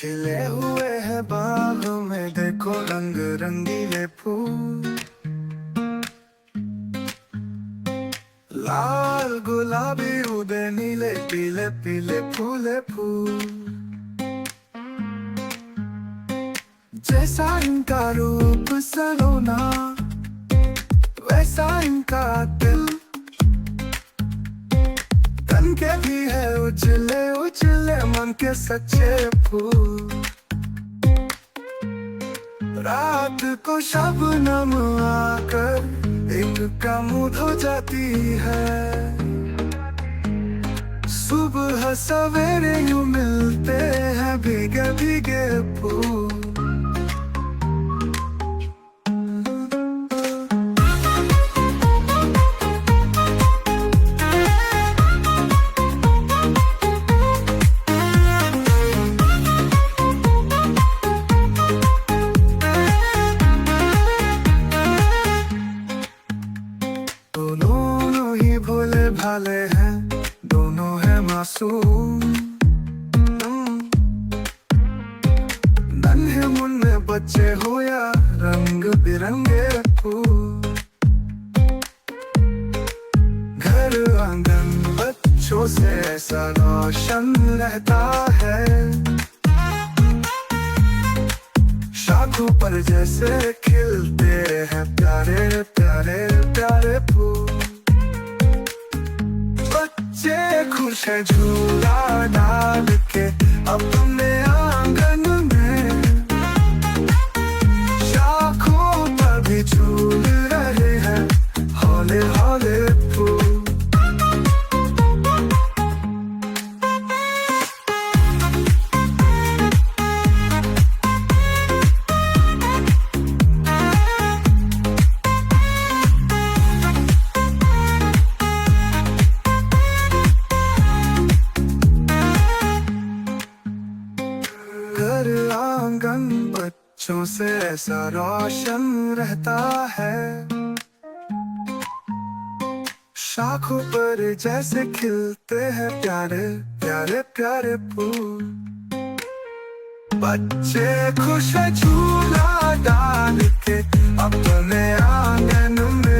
खिले हुए हैं बागों में, देखो रंग रंगीले फूल। लाल गुलाबी उदय नीले पीले पीले फूले फूल। जैसा इनका रूप सलोना, वैसा इनका दिल। तन के भी है उजले उजले मन के सच्चे फूल। रात को शबनम आकर इनका मुँह धो जाती है। सुबह सवेरे यूं मिलते हैं भीगे भीगे फूल। दोनों ही भोले भाले हैं, दोनों हैं मासूम। नन्हे मुन्ने बच्चे हो या रंग बिरंगे फूल। घर आंगन बच्चों से ऐसा रोशन रहता है। शाखों पर जैसे खिलते हैं प्यारे प्यारे प्यारे फूल। बच्चे खुश है झूला डाल के अपने आंगन में। शाखों पर भी झूल रहे हैं हौले हौले फूल। घर आंगन बच्चों से ऐसा रोशन रहता है। शाखों पर जैसे खिलते हैं प्यारे प्यारे प्यारे फूल। बच्चे खुश है झूला डाल के अपने आंगन में।